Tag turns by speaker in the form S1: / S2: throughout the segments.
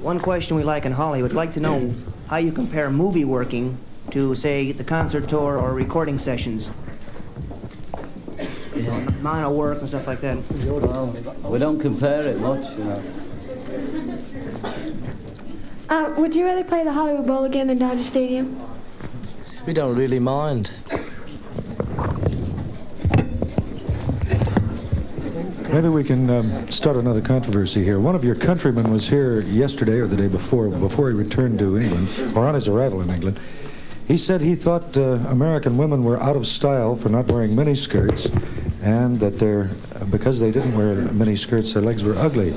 S1: One question we like in Hollywood, we'd like to know how you compare movie working to, say, the concert tour or recording sessions. You know, amount of work and stuff like that.
S2: Well, we don't compare it much, you know.
S3: Would you rather play the Hollywood Bowl again than Dodger Stadium?
S4: We don't really mind.
S5: Maybe we can start another controversy here. One of your countrymen was here yesterday or the day before he returned to England, or on his arrival in England. He said he thought American women were out of style for not wearing miniskirts, and that because they didn't wear miniskirts, their legs were ugly.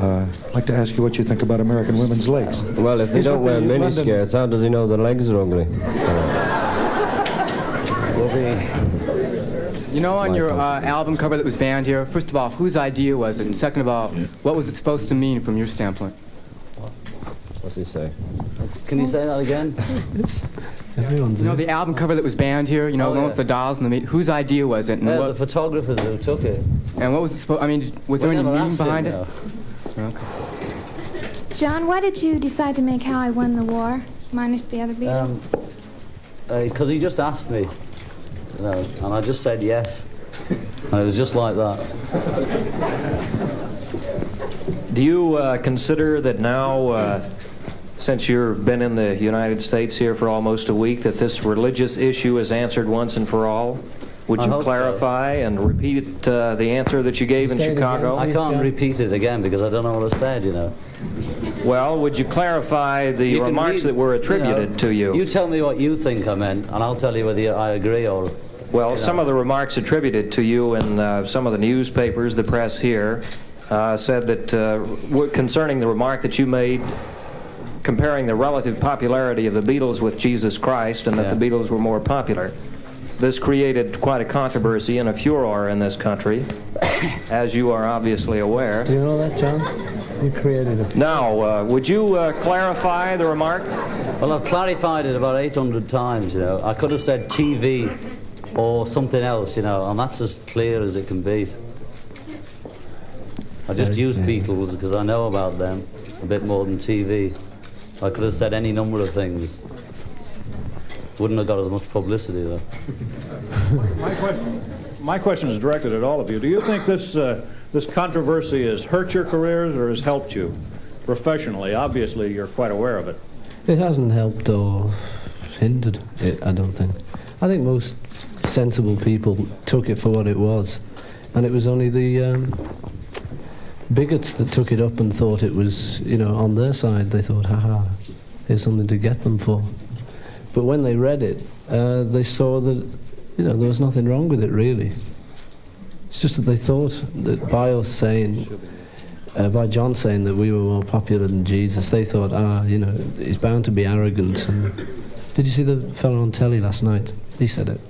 S5: I'd like to ask you what you think about American women's legs.
S6: Well, if they don't wear miniskirts, how does he know their legs are ugly?
S7: You know, on your album cover that was banned here, first of all, whose idea was it? And second of all, what was it supposed to mean from your standpoint?
S6: What's he say?
S2: Can you say that again?
S7: You know, the album cover that was banned here, you know, the one with the dolls and the meat, whose idea was it? And
S2: The photographers who took it.
S7: And what was it supposed, I mean, was there any meaning behind it?
S3: Okay. John, why did you decide to make How I Won the War, minus the other Beatles?
S2: Because he just asked me, you know, and I just said yes. And it was just like that.
S8: Do you consider that now, since you've been in the United States here for almost a week, that this religious issue is answered once and for all? Would you clarify and repeat the answer that you gave in Chicago?
S2: I can't repeat it again because I don't know what I said, you know.
S8: Well, would you clarify the remarks that were attributed to you?
S2: You tell me what you think I meant, and I'll tell you whether I agree or...
S8: Well, some of the remarks attributed to you in some of the newspapers, the press here, said that concerning the remark that you made comparing the relative popularity of the Beatles with Jesus Christ, and that the Beatles were more popular. This created quite a controversy and a furor in this country, as you are obviously aware.
S6: Do you know that, John? You created it.
S8: Now, would you clarify the remark?
S2: Well, I've clarified it about 800 times, you know. I could have said TV or something else, you know, and that's as clear as it can be. I just used Beatles because I know about them a bit more than TV. I could have said any number of things. Wouldn't have got as much publicity, though.
S9: My question is directed at all of you. Do you think this controversy has hurt your careers or has helped you professionally? Obviously, you're quite aware of it.
S6: It hasn't helped or hindered it, I don't think. I think most sensible people took it for what it was, and it was only the bigots that took it up and thought it was, you know, on their side. They thought, haha, here's something to get them for. But when they read it, they saw that, you know, there was nothing wrong with it, really. It's just that they thought that by us saying, by John saying that we were more popular than Jesus, they thought, you know, he's bound to be arrogant. And did you see the fellow on telly last night? He said it.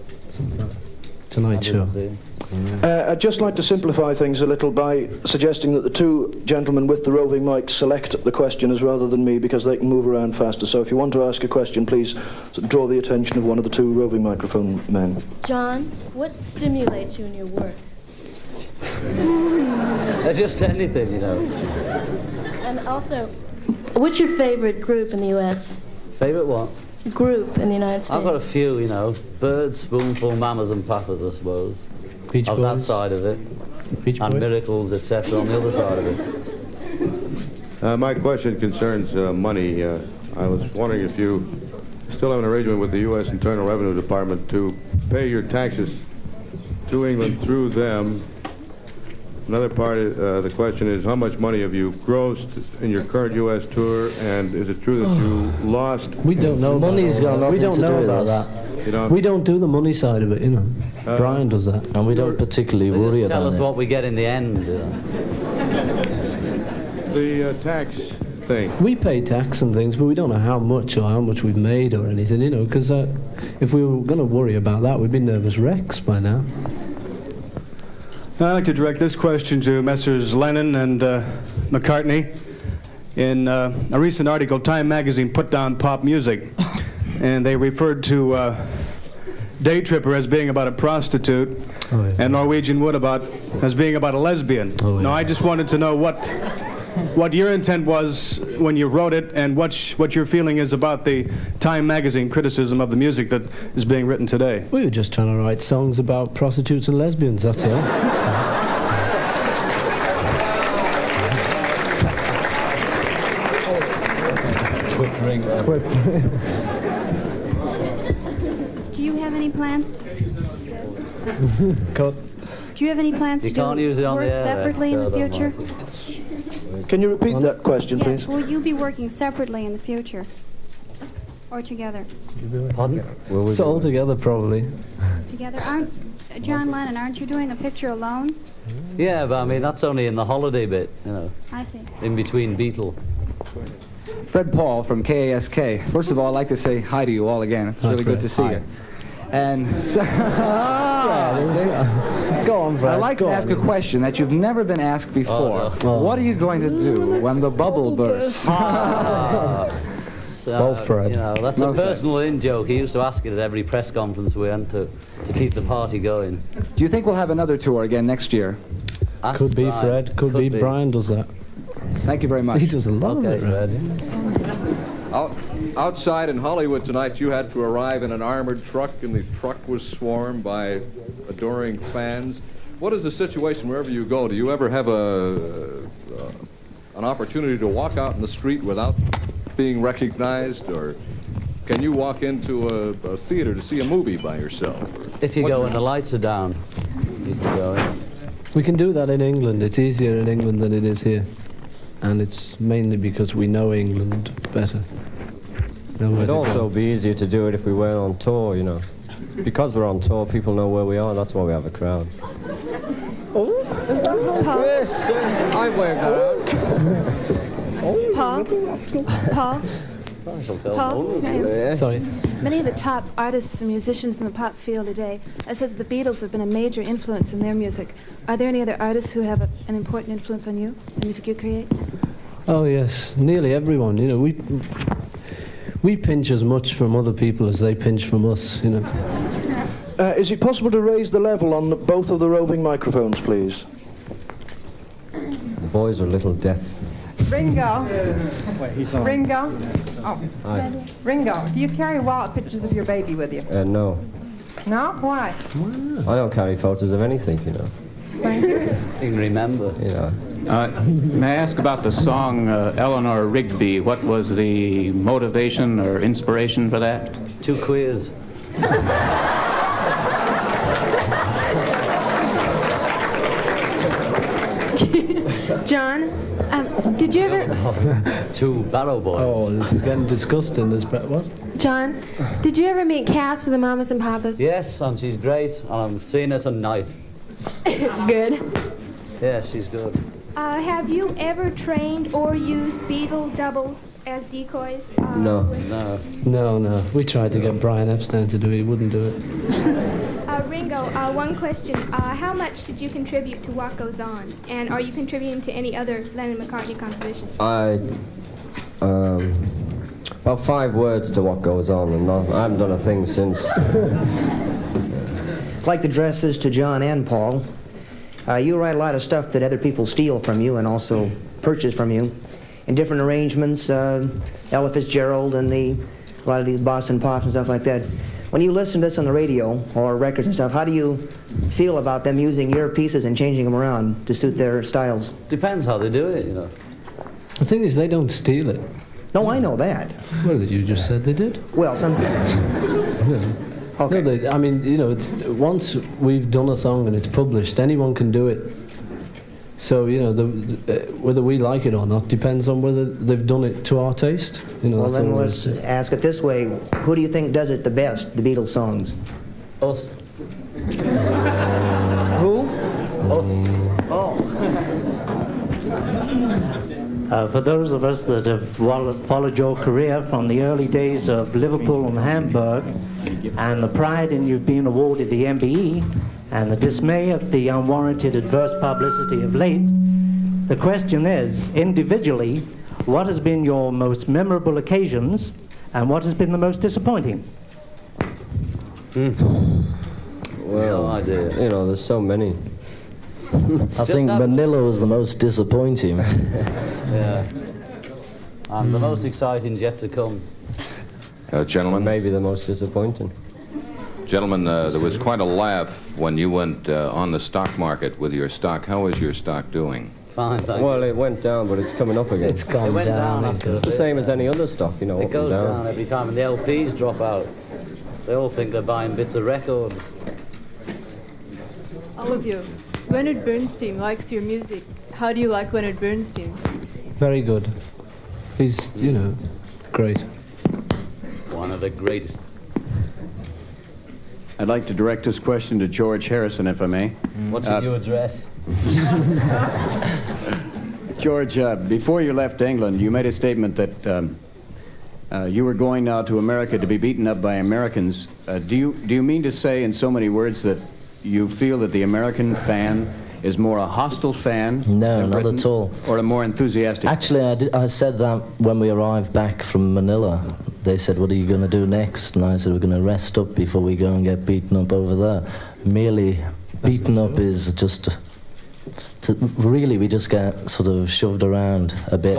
S6: Tonight Show.
S10: I'd just like to simplify things a little by suggesting that the two gentlemen with the roving mics select the questioners rather than me, because they can move around faster. So if you want to ask a question, please draw the attention of one of the two roving microphone men.
S11: John, what stimulates you in your work?
S2: Just anything, you know.
S11: And also, what's your favorite group in the U.S.?
S2: Favorite what?
S11: Group in the United States.
S2: I've got a few, you know. Birds, Spoonful, Mamas and Papas, I suppose.
S6: Beach
S2: on
S6: Boys.
S2: That side of it.
S6: Beach
S2: and
S6: Boys.
S2: Miracles, etc. on the other side of it.
S12: My question concerns money. I was wondering if you still have an arrangement with the U.S. Internal Revenue Department to pay your taxes to England through them. Another part of the question is, how much money have you grossed in your current U.S. tour, and is it true that you lost?
S6: We don't know.
S4: Money's got nothing
S6: we don't
S4: to
S6: know
S4: do with
S6: about
S4: this.
S6: that.
S12: You know,
S6: we don't do the money side of it, you know. Brian does that.
S4: And we don't particularly worry
S2: just tell
S4: about
S2: us
S4: it.
S2: what we get in the end.
S12: The tax thing.
S6: We pay tax and things, but we don't know how much or how much we've made or anything, you know, because if we were going to worry about that, we'd be nervous wrecks by now.
S13: I'd like to direct this question to Messrs. Lennon and McCartney. In a recent article, Time magazine put down pop music, and they referred to Day Tripper as being about a prostitute, and Norwegian Wood as being about a lesbian. Now, I just wanted to know what what your intent was when you wrote it, and what your feeling is about the Time magazine criticism of the music that is being written today.
S6: We were just trying to write songs about prostitutes and lesbians, that's all.
S3: Do you have any plans to...
S6: Cut.
S3: Do you have any plans
S2: You
S3: to
S2: can't use it on
S3: work
S2: the air,
S3: separately in the
S2: don't
S3: future?
S10: Can you repeat that question,
S3: Yes,
S10: please?
S3: will you be working separately in the future? Or together?
S6: Pardon? So all together, probably.
S3: Together? John Lennon, aren't you doing a picture alone?
S2: Yeah, but I mean, that's only in the holiday bit, you know,
S3: I see.
S2: in between Beatles.
S14: Fred Paul from KASK. First of all, I'd like to say hi to you all again. It's
S6: Hi,
S14: really good
S6: Fred.
S14: to see
S6: Hi.
S14: you. And so,
S6: Go on, Fred.
S14: I'd like to ask a question that you've never been asked before. What are you going to do when the bubble bursts?
S2: So,
S6: Well, Fred.
S2: you know, that's a personal in-joke. He used to ask it at every press conference we went to keep the party going.
S14: Do you think we'll have another tour again next year?
S2: Ask
S6: Could be
S2: Brian.
S6: Fred, could be Brian does that.
S14: Thank you very much.
S6: He does a lot
S2: Okay,
S6: of it,
S2: Fred.
S12: Outside in Hollywood tonight, you had to arrive in an armored truck, and the truck was swarmed by adoring fans. What is the situation wherever you go? Do you ever have an opportunity to walk out in the street without being recognized, or can you walk into a theater to see a movie by yourself?
S2: If you go and the lights are down, you can go in.
S6: We can do that in England. It's easier in England than it is here. And it's mainly because we know England better.
S15: It'd also be easier to do it if we were on tour, you know. Because we're on tour, people know where we are, and that's why we have a crowd.
S11: Chris,
S15: I waved that
S11: Paul? Paul? Paul?
S6: Sorry.
S11: Many of the top artists and musicians in the pop field today have said that the Beatles have been a major influence in their music. Are there any other artists who have an important influence on you, the music you create?
S6: Oh yes, nearly everyone. You know, we pinch as much from other people as they pinch from us. You know.
S10: Is it possible to raise the level on both of the roving microphones, please?
S15: The boys are a little deaf.
S16: Ringo. Ringo.
S15: Hi.
S16: Ringo, do you carry wallet pictures of your baby with you?
S15: No.
S16: No? Why?
S15: I don't carry photos of anything, you know.
S16: Thank you.
S2: You can remember.
S15: You know.
S17: May I ask about the song Eleanor Rigby? What was the motivation or inspiration for that?
S2: 2 queers.
S3: John, did you ever...
S2: 2 barrow boys.
S6: Oh, this is getting disgusting. What?
S3: John, did you ever meet Cass of the Mamas and Papas?
S2: Yes, and she's great. And I'm seeing her tonight.
S3: Good.
S2: Yeah, she's good.
S3: Have you ever trained or used Beatle doubles as decoys?
S15: No.
S6: No. We tried to get Brian Epstein to do it. He wouldn't do it.
S3: Ringo, one question. How much did you contribute to What Goes On? And are you contributing to any other Lennon-McCartney compositions?
S15: About 5 words to What Goes On, and I haven't done a thing since.
S1: I'd like to address this to John and Paul. You write a lot of stuff that other people steal from you and also purchase from you in different arrangements, Ella Fitzgerald and a lot of the Boston Pops and stuff like that. When you listen to this on the radio or records and stuff, how do you feel about them using your pieces and changing them around to suit their styles?
S2: Depends how they do it, you know.
S6: The thing is, they don't steal it.
S1: No, I know that.
S6: Well, you just said they did.
S1: Well, some... Okay.
S6: No, I mean, you know, it's once we've done a song and it's published, anyone can do it. So, you know, whether we like it or not depends on whether they've done it to our taste. You know,
S1: Well,
S6: that's
S1: then
S6: all
S1: let's ask it this way. Who do you think does it the best, the Beatles songs?
S2: Us.
S1: Who?
S2: Us.
S1: Oh.
S18: For those of us that have followed your career from the early days of Liverpool and Hamburg, and the pride in you've been awarded the MBE, and the dismay at the unwarranted adverse publicity of late, the question is, individually, what has been your most memorable occasions, and what has been the most disappointing?
S15: Well, you know, there's so many.
S4: I think Manila was the most disappointing.
S2: Yeah. And the most exciting's yet to come.
S15: Gentlemen? Maybe the most disappointing.
S19: Gentlemen, there was quite a laugh when you went on the stock market with your stock. How is your stock doing?
S2: Fine, thank
S15: Well,
S2: you.
S15: it went down, but it's coming up again.
S6: It's gone
S2: It went down after
S15: It's the
S2: a
S15: same
S2: bit.
S15: as any other stock, you know.
S2: It
S15: up
S2: goes
S15: and
S2: down every time, and the LPs drop out. They all think they're buying bits of records.
S20: All of you. Leonard Bernstein likes your music. How do you like Leonard Bernstein?
S6: Very good. He's, you know, great.
S2: One of the greatest.
S21: I'd like to direct this question to George Harrison, if I may.
S2: What's your new address?
S21: George, before you left England, you made a statement that you were going now to America to be beaten up by Americans. Do you mean to say in so many words that you feel that the American fan is more a hostile fan?
S4: No,
S21: than
S4: not
S21: Britain,
S4: at all.
S21: Or a more enthusiastic?
S4: Actually, I said that when we arrived back from Manila. They said, what are you going to do next? And I said, we're going to rest up before we go and get beaten up over there. Merely beaten up is just... really, we just get sort of shoved around a bit.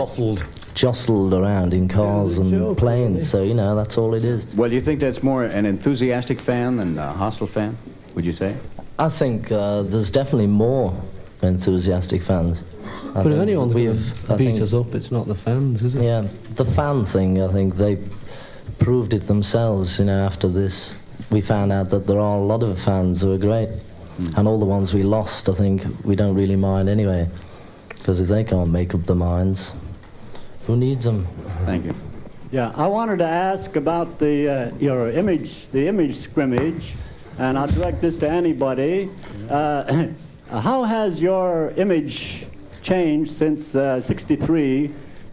S4: Jostled around in cars and planes. So, you know, that's all it is.
S21: Well, do you think that's more an enthusiastic fan than a hostile fan, would you say?
S4: I think there's definitely more enthusiastic fans.
S6: But if anyone's going to beat us up, it's not the fans, is it?
S4: Yeah, the fan thing, I think they proved it themselves, you know, after this. We found out that there are a lot of fans who are great. And all the ones we lost, I think, we don't really mind anyway. Because if they can't make up their minds, who needs them?
S21: Thank you.
S22: Yeah, I wanted to ask about the image scrimmage, and I'll direct this to anybody. How has your image changed since '63?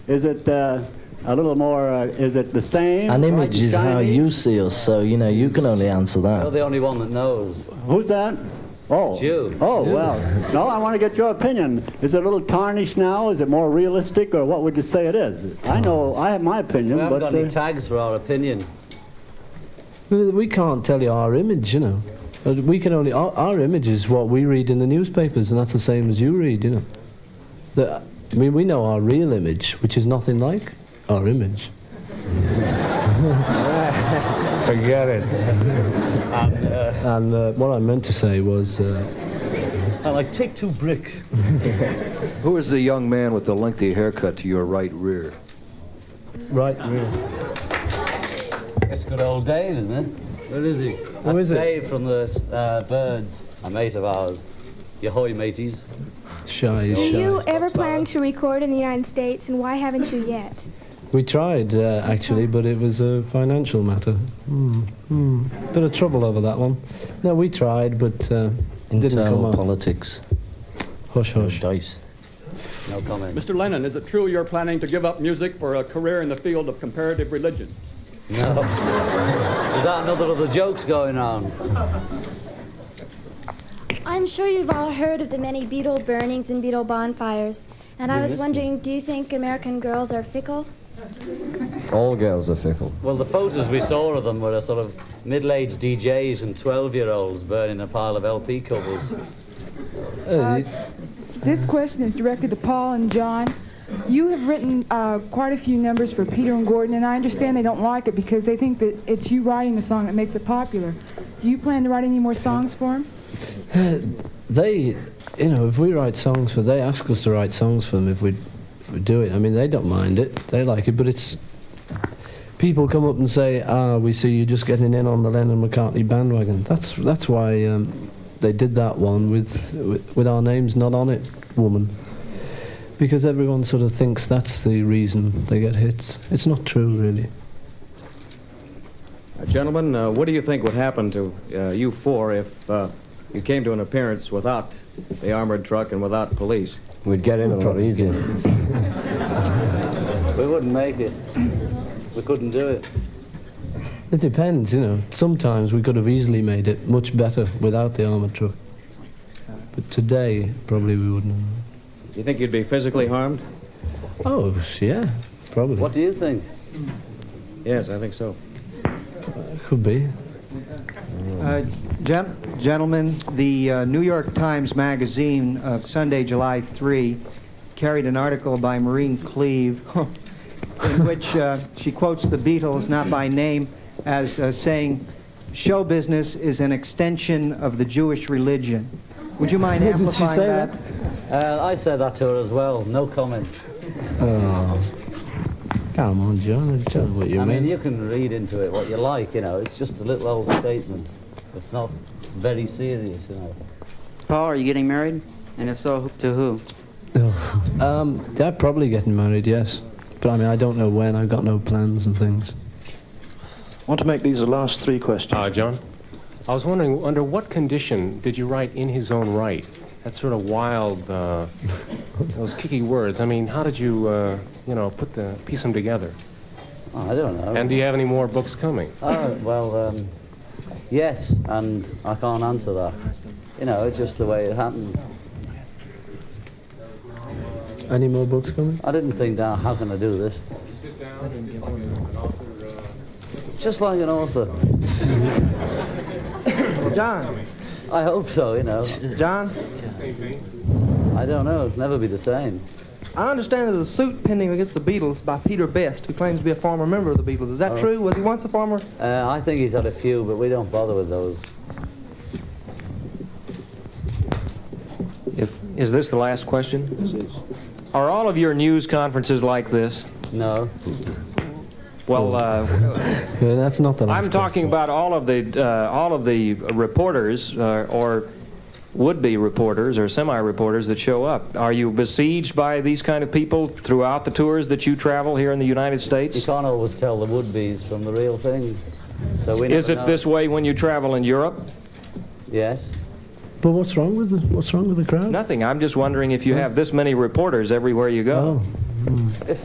S22: Is it a little more? Is it the same?
S4: An
S22: bright
S4: image
S22: and
S4: is how
S22: shiny?
S4: you see us, so, you know, you can only answer
S2: You're
S4: that.
S2: the only one that knows.
S22: Who's that? Oh,
S2: It's you.
S22: Oh, well, no, I want to get your opinion. Is it a little tarnished now? Is it more realistic, or what would you say it is? I know, I have my opinion,
S2: We haven't
S22: but...
S2: got any tags for our opinion.
S6: We can't tell you our image, you know. We can only... Our image is what we read in the newspapers, and that's the same as you read, you know. I mean, we know our real image, which is nothing like our image.
S2: Forget it.
S6: And what I meant to say was...
S2: I like take 2 bricks.
S8: Who is the young man with the lengthy haircut to your right rear?
S6: Right rear.
S2: It's good old Dave, isn't it? Where is he?
S6: Who is it?
S2: Dave from the Birds, a mate of ours. Yahoy, mateys.
S6: Shy,
S3: Do
S6: shy.
S3: you ever plan to record in the United States, and why haven't you yet?
S6: We tried, actually, but it was a financial matter. Bit of trouble over that one. No, we tried, but didn't come
S4: Internal
S6: off.
S4: politics.
S6: Hush, hush.
S4: Dice.
S2: No comment.
S23: Mr. Lennon, is it true you're planning to give up music for a career in the field of comparative religion?
S2: No. Is that another of the jokes going on?
S24: I'm sure you've all heard of the many beetle burnings and beetle bonfires. And I was wondering, do you think American girls are fickle?
S15: All girls are fickle.
S2: Well, the photos we saw of them were a sort of middle-aged DJs and 12-year-olds burning a pile of LP covers.
S25: This question is directed to Paul and John. You have written quite a few numbers for Peter and Gordon, and I understand they don't like it because they think that it's you writing the song that makes it popular. Do you plan to write any more songs for them?
S6: They, you know, if we write songs for, they ask us to write songs for them if we do it. I mean, they don't mind it, they like it, but it's, people come up and say, we see you just getting in on the Lennon-McCartney bandwagon. That's why they did that one with our names not on it, Woman. Because everyone sort of thinks that's the reason they get hits. It's not true, really.
S26: Gentlemen, what do you think would happen to you four if you came to an appearance without the armored truck and without police?
S15: We'd get in a lot easier.
S2: We wouldn't make it. We couldn't do it.
S6: It depends, you know. Sometimes we could have easily made it much better without the armored truck. But today, probably we wouldn't have.
S26: You think you'd be physically harmed?
S6: Oh, yeah, probably.
S2: What do you think?
S26: Yes, I think so.
S6: Could be.
S5: Gentlemen, the New York Times Magazine of Sunday, July 3, carried an article by Maureen Cleave in which she quotes the Beatles, not by name, as saying, "Show business is an extension of the Jewish religion." Would you mind
S6: Did she
S5: amplifying
S6: say
S5: that?
S2: I said that to her as well. No comment.
S6: Oh. Come on, John. It's just what you
S2: I
S6: mean.
S2: mean, you can read into it what you like, you know. It's just a little old statement. It's not very serious, you know.
S7: Paul, are you getting married? And if so, to who?
S6: They're probably getting married, yes. But I mean, I don't know when. I've got no plans and things.
S10: I want to make these the last three questions.
S9: John, I was wondering, under what condition did you write "in his own right"? That's sort of wild, those kicky words. I mean, how did you, piece them together?
S2: Oh, I don't know.
S9: And do you have any more books coming?
S2: Well, yes, and I can't answer that. You know, it's just the way it happens.
S6: Any more books coming?
S2: I didn't think, now, how can I do this?
S9: You sit down and just like an author...
S2: Just like an author.
S12: John.
S2: I hope so, you know.
S12: John?
S2: I don't know. It'll never be the same.
S12: I understand there's a suit pending against the Beatles by Peter Best, who claims to be a former member of the Beatles. Is that true? Was he once a former?
S2: I think he's had a few, but we don't bother with those.
S8: Is this the last question? Are all of your news conferences like this?
S2: No.
S8: Well,
S6: that's not the last
S8: I'm talking about all of the reporters or would-be reporters or semi-reporters that show up. Are you besieged by these kind of people throughout the tours that you travel here in the United States?
S2: You can't always tell the would-bes from the real thing. So we
S8: Is
S2: never
S8: it
S2: know.
S8: this way when you travel in Europe?
S2: Yes.
S6: But what's wrong with the crowd?
S8: Nothing. I'm just wondering if you have this many reporters everywhere you go.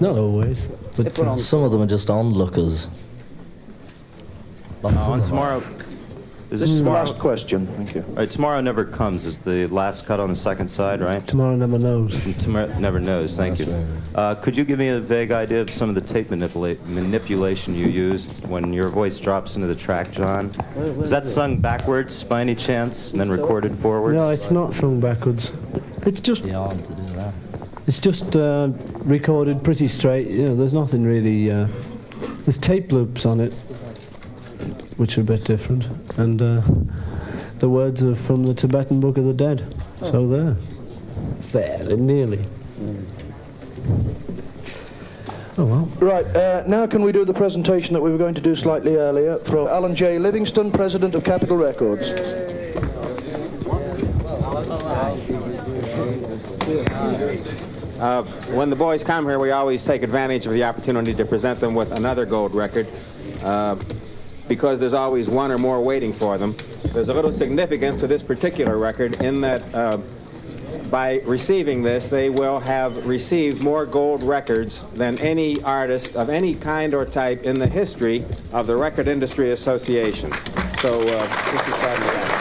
S6: Not always. But
S4: some of them are just onlookers.
S13: On tomorrow.
S10: This is the last question. Thank you.
S13: All right, tomorrow never comes is the last cut on the second side, right?
S6: Tomorrow never knows.
S13: Tomorrow never knows. Thank you. Could you give me a vague idea of some of the tape manipulation you used when your voice drops into the track, John? Was that sung backwards by any chance and then recorded forward?
S6: No, it's not sung backwards. It's just.
S4: To do that.
S6: It's just recorded pretty straight. You know, there's nothing really. There's tape loops on it, which are a bit different, and the words are from the Tibetan Book of the Dead. So there, it's there, nearly. Oh well.
S10: Right, now can we do the presentation that we were going to do slightly earlier from Alan J. Livingston, President of Capitol Records.
S14: When the boys come here, we always take advantage of the opportunity to present them with another gold record because there's always one or more waiting for them. There's a little significance to this particular record in that by receiving this, they will have received more gold records than any artist of any kind or type in the history of the Record Industry Association. So this is starting to happen.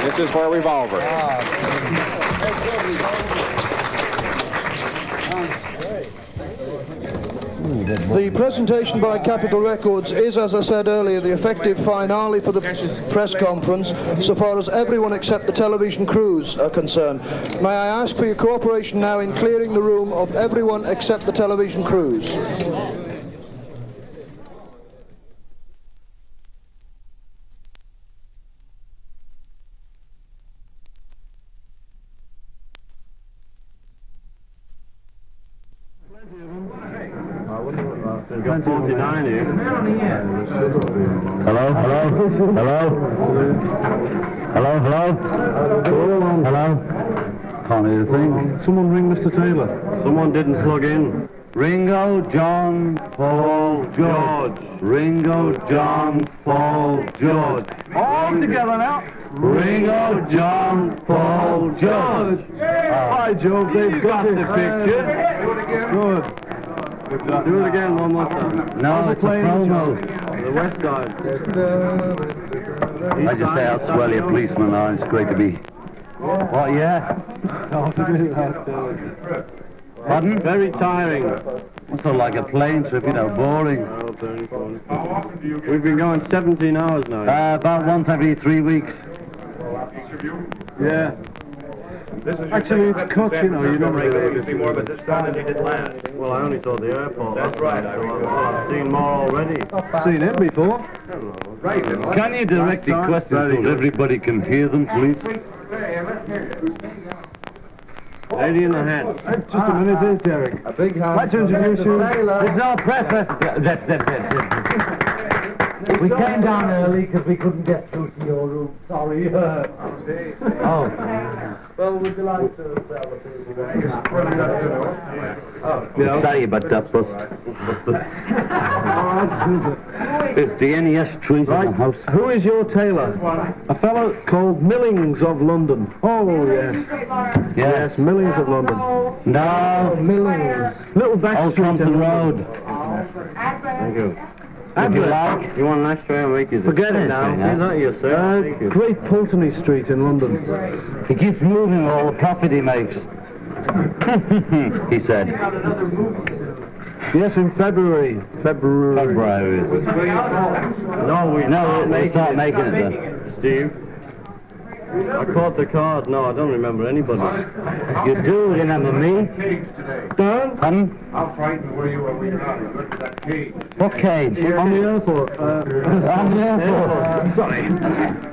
S14: This is for a revolver.
S10: The presentation by Capitol Records is, as I said earlier, the effective finale for the press conference, so far as everyone except the television crews are concerned. May I ask for your cooperation now in clearing the room of everyone except the television crews?
S27: We've got 49 here. Hello? Hello? Hello? Hello? Hello? Hello? Can't hear a thing. Someone ring Mr. Taylor. Someone didn't plug in. Ringo, John, Paul, George. Ringo, John, Paul, George. All together now. Ringo, John, Paul, George. By Jove, they've got the picture. Good. Do it again one more time. No, it's a promo. The west side. I just say I'll swell you, policeman. It's great to be. What, yeah? Started it out there. Pardon?
S15: Very tiring.
S27: What's it like a plane trip, you know, boring?
S15: Oh, very fun. We've been going 17 hours now.
S27: About once every 3 weeks.
S15: Yeah. Actually, it's cut, you know, you don't really
S1: see more of it this time than you did last.
S15: Well, I only saw the airport.
S1: That's right.
S15: I've seen more already.
S27: Seen it before.
S1: Right.
S27: Can you direct the questions so everybody can hear them, please?
S15: Lady in the hat.
S27: Just a minute, here's Derek.
S15: A big hand.
S27: I'd like to introduce you. This is our press. We came down early because we couldn't get through to your room. Sorry. Oh.
S15: Well, we'd be like to tell the people.
S27: Sorry about that, Bust. There's the NES trees in the house.
S15: Who is your tailor? A fellow called Millings of London. Oh, yes.
S27: Yes.
S15: Millings of London.
S27: No.
S15: Millings. Little back
S27: Old
S15: street.
S27: Compton Road.
S15: Thank you.
S27: If you like.
S15: You want an ashtray? I'll make you this.
S27: Forget it now.
S15: See that, yes, sir. Great Pulteney Street in London.
S27: He keeps moving with all the profit he makes. He said.
S15: Yes, in February.
S27: February.
S15: No, we
S27: start making it then.
S15: Steve. I caught the card. No, I don't remember anybody.
S27: You do remember me?
S15: Dan?
S1: How frightened were you when we got it? Look at that cage.
S27: What cage?
S15: On the Air Force.
S27: On the Air Force.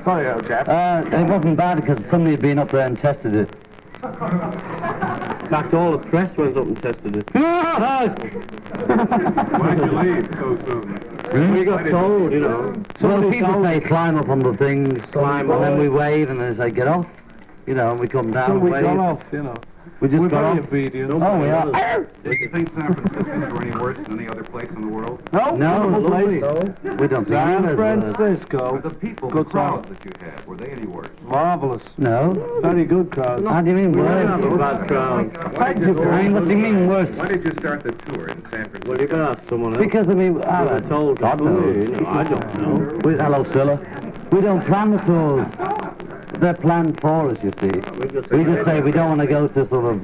S1: Sorry, old chap.
S27: It wasn't bad because somebody had been up there and tested it.
S15: In fact, all the press went up and tested it.
S1: Why did you leave so soon?
S15: We got told, you know.
S27: Well, people say climb up on the things, and then we wave, and then they say get off, you know, and we come down
S15: So
S27: and
S15: we
S27: wave.
S15: got off, you know.
S27: We just
S15: We're
S27: got
S15: very
S27: off.
S15: obedient.
S27: Oh, we are.
S1: Do you think San Franciscans were any worse than any other place in the world?
S27: No,
S15: lovely.
S27: we don't think
S15: San
S27: it is.
S15: Francisco.
S1: The people, the
S15: Good
S1: crowd that you had, were they any worse?
S15: Marvelous.
S27: No.
S15: Very good crowd.
S27: How do you mean
S15: We
S27: worse?
S15: have a bad crowd.
S1: Thank you.
S27: I mean, what do you mean worse?
S1: When did you start the tour in San Francisco?
S15: Well, you can ask someone else.
S27: Because, I mean,
S15: I told
S27: God knows.
S15: you know, I don't know.
S27: Hello, Scylla. We don't plan the tours. They're planned for us, you see. We just say we don't want to go to sort of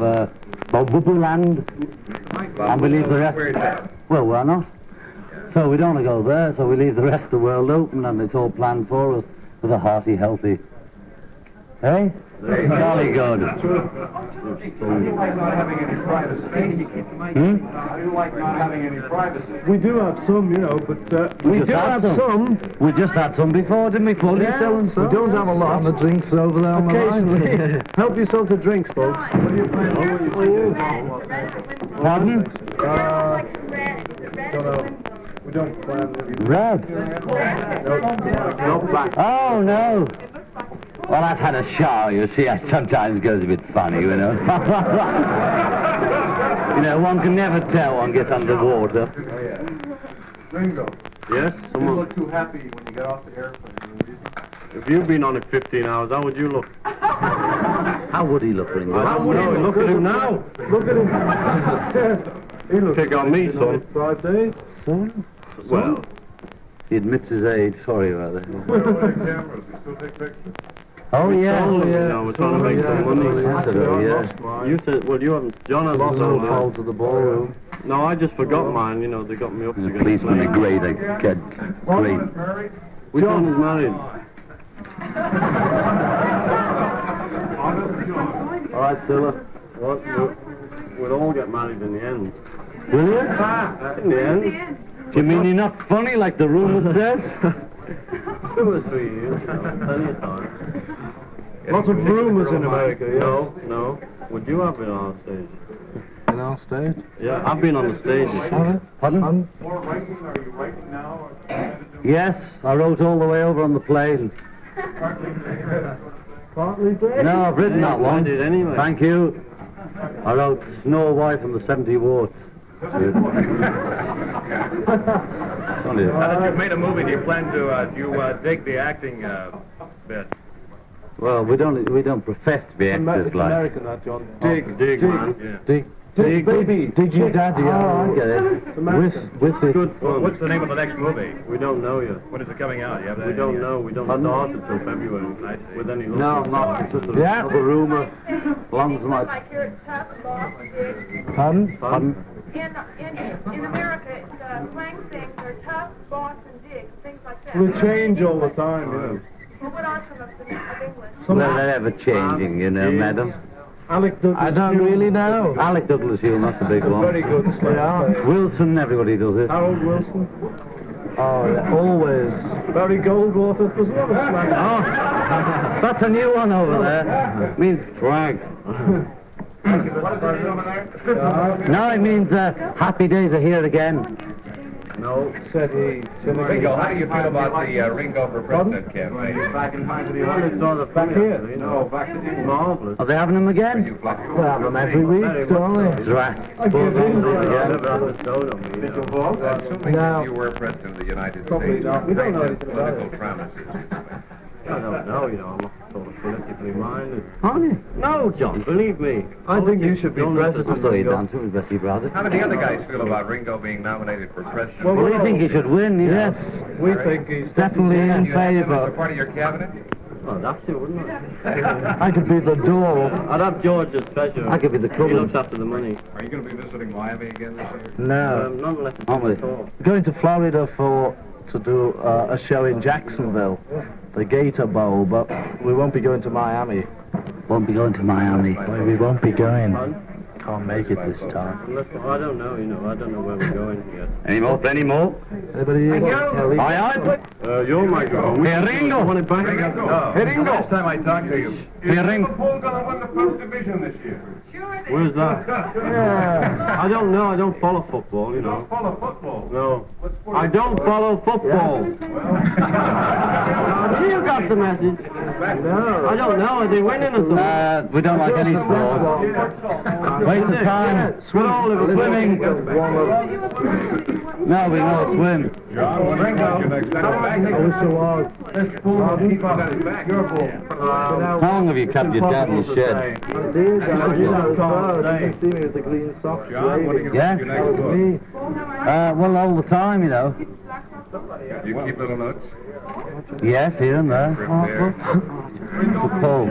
S27: Bobu land and we leave the rest.
S1: Where's that?
S27: Well, we're not. So we don't want to go there, so we leave the rest of the world open and it's all planned for us with a hearty, healthy. Hey? Jolly good.
S1: I didn't like not having any privacy. I didn't like not having any privacy.
S15: We do have some, you know, but we
S27: just
S15: do
S27: had
S15: have some.
S27: We just had some before, didn't we, Claudia?
S15: Yeah, we don't have a lot.
S27: The drinks over there on the
S15: Occasionally.
S27: line.
S15: Help yourself to drinks, folks.
S27: Pardon?
S15: We don't plan.
S27: Red.
S15: Not black.
S27: Oh, no. Well, I've had a shower, you see. It sometimes goes a bit funny, you know. You know, one can never tell one gets underwater.
S1: Ringo,
S15: Yes,
S1: you
S15: someone.
S1: look too happy when you get off the airplane.
S15: If you've been on it 15 hours, how would you look?
S27: How would he look, Ringo?
S15: I don't know. Look at him now. Look at him. He looks pick on me, son. 5 days.
S27: Son?
S15: Well,
S27: He admits his age. Sorry about that.
S1: Where are the cameras? We still take pictures.
S27: Oh, yeah.
S15: sold them, you know, we're trying to make some money.
S27: Yeah.
S15: You said, well, you haven't. John hasn't
S27: Lost
S15: sold
S27: the
S15: mine.
S27: fall to the ballroom.
S15: No, I just forgot mine. You know, they got me up to
S27: The
S15: get
S27: policeman
S15: it.
S27: are great. They get great.
S15: Which one is married? All right, Scylla. What? We'll all get married in the end.
S27: Will you?
S15: In the end.
S27: Do you mean you're not funny like the rumour says?
S15: 2 or 3 years. Plenty of time. Lots of rumours in America, yes. No. Would you have been on a stage?
S27: In our stage?
S15: Yeah, I've been on the stage.
S27: Pardon?
S1: More writing? Are you writing now?
S27: Yes, I wrote all the way over on the plane.
S15: Partly dead.
S27: No, I've written that one.
S15: I did anyway.
S27: Thank you. I wrote Snow White and the 70 Warts.
S1: Now that you've made a movie, do you plan to, do you dig the acting bit?
S27: Well, we don't profess to be actors
S15: It's
S27: like.
S15: American, that, John. Dig, man.
S27: Dig. Dig your daddy.
S15: Oh,
S27: I get it. With it.
S15: Good fun.
S1: What's the name of the next movie?
S15: We don't know yet.
S1: When is it coming out? You have
S15: We don't know. We don't start until February. With any luck.
S27: No, I'm not. It's just a rumour. Long as my...
S11: Like here it's tough, boss, and dig.
S27: Pardon?
S11: In America, the slang things are tough, boss, and dig, things like that.
S15: We change all the time, you know.
S11: Well, what are some of England?
S27: Well, they're ever changing, you know, madam.
S15: Alec Douglas.
S27: I don't really know. Alec Douglas Hume, that's a big one.
S15: Very good slang.
S27: Wilson, everybody does it.
S15: Harold Wilson.
S27: Oh, yeah, always.
S15: Barry Goldwater. There's a lot of slang.
S27: Oh, that's a new one over there. Means drag. No, it means happy days are here again.
S15: No, said he.
S1: Ringo, how do you feel about the Ringo for President campaign?
S15: Back in time for the audience on the back here, you know. It's marvellous.
S27: Are they having them again?
S15: We have them every week, don't we?
S27: That's right.
S15: Suppose
S1: Assuming that you were President of the United States,
S15: We don't know anything
S1: political
S15: about it.
S1: promises.
S15: I don't know, you know, I'm not sort of politically minded.
S27: Aren't you?
S15: No, John, believe me. I think you should be president.
S27: I saw you dancing with Bessie Brother.
S1: How do the other guys feel about Ringo being nominated for president?
S27: Well, we think he should win,
S15: Yes, we think he's
S27: definitely in
S1: You have him as a
S27: favour.
S1: part of your cabinet?
S15: Well, I'd have to, wouldn't I?
S27: I could be the door.
S15: I'd have George as treasurer.
S27: I could be the
S15: He
S27: colour.
S15: looks after the money.
S1: Are you going to be visiting Miami again this year?
S27: No.
S15: Not unless it's
S27: Aren't we?
S15: at all.
S27: Going to Florida to do a show in Jacksonville, the Gator Bowl, but we won't be going to Miami. Won't be going to Miami.
S4: We won't be going. Can't make it this time.
S15: Unless, I don't know, you know, I don't know where we're going yet.
S27: Any more? Any more? Anybody here? Aye, aye.
S15: You're my girl.
S27: Hey, Ringo.
S15: Want it back?
S27: Hey, Ringo.
S1: Last time I talked to you.
S27: Hey, Ringo.
S1: Liverpool going to win the first division this year?
S15: Where's that? I don't know. I don't follow football, you know.
S1: Follow football.
S15: No. I don't follow football. You got the message. No. I don't know. Are they winning or something?
S27: We don't like any sports. Waste of time. Swimming. No, we know swim.
S1: John, Ringo.
S15: I wish I was.
S1: This bull keep on his back. Your bull.
S27: How long have you kept your dad in the shed?
S15: I did. You can see me with the green socks.
S1: John, what are you going
S27: Yeah?
S1: to do next book?
S27: Well, all the time, you know.
S1: You keep little notes?
S27: Yes, here and there. It's a pull.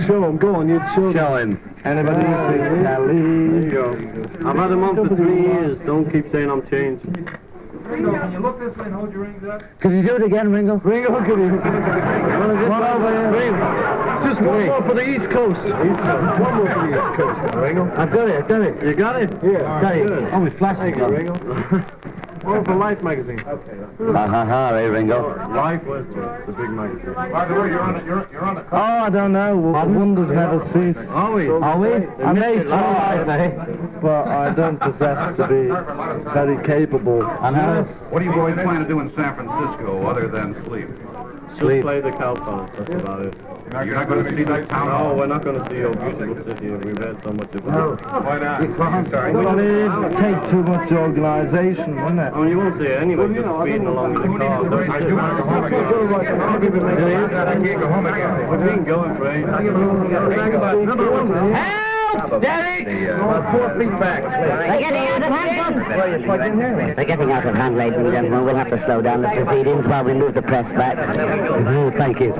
S15: Show him. Go on, you show
S27: Show him.
S15: Anybody see Kelly? There you go. I've had him on for 3 years. Don't keep saying I'm changed.
S1: Ringo, can you look this way and hold your rings up?
S27: Could you do it again, Ringo?
S15: Ringo, could you? One over here. Just one more for the East Coast. East Coast. One more for the East Coast. Ringo.
S27: I've got it.
S15: You got it? Yeah.
S27: Got it.
S15: Good.
S27: Oh, my flash is
S15: Thank you,
S27: gone.
S15: Ringo. One for Life magazine.
S27: Ha, hey, Ringo.
S15: Life was it's a big magazine.
S1: By the way, you're on the
S27: Oh, I don't know. Wonders never cease.
S15: Are we?
S27: Are we? I may try,
S15: but I don't possess to be very capable.
S27: I know.
S1: What do you boys plan to do in San Francisco other than sleep?
S15: Just play the cowponies, that's about it.
S1: You're not going to see that town
S15: No,
S1: hall?
S15: we're not going to see your beautiful city. We've heard so much about it.
S1: Why not? Sorry.
S15: Well, it'd take too much organisation, wouldn't it? I mean, you won't see it anyway, just speeding along in the car. So
S1: I do want to go home again. I can't go home again.
S15: We've been going for ages.
S27: Derek!
S1: 4 feet back.
S16: They're getting out of hand, folks. They're getting out of hand, ladies and gentlemen. We'll have to slow down the proceedings while we move the press back. Thank you.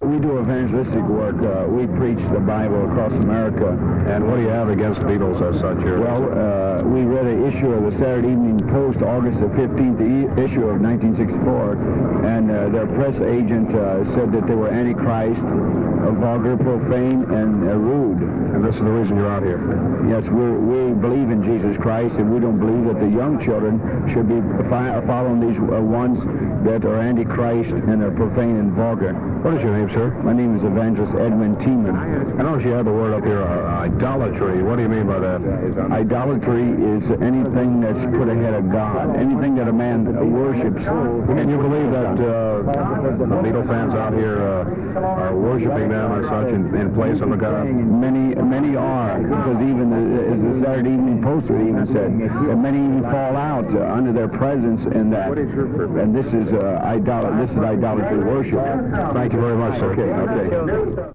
S17: We do evangelistic work. We preach the Bible across America. And what do you have against Beatles as such here? Well, we read an issue of the Saturday Evening Post, August the 15th issue of 1964, and their press agent said that they were antichrist, vulgar, profane, and rude. And this is the reason you're out here? Yes, we believe in Jesus Christ, and we don't believe that the young children should be following these ones that are antichrist and are profane and vulgar. What is your name, sir? sir. My name is Evangelist Edwin Tiemann. I notice you have the word up here, idolatry. What do you mean by that? Idolatry is anything that's put ahead of God, anything that a man worships.
S27: And you believe that the Beatle fans out here are worshiping them as such in place of a God?
S17: Many are, because even as the Saturday Evening Poster even said, that many even fall out under their presence in that. And this is idolatry worship.
S27: Thank you very much, sir.
S17: Okay.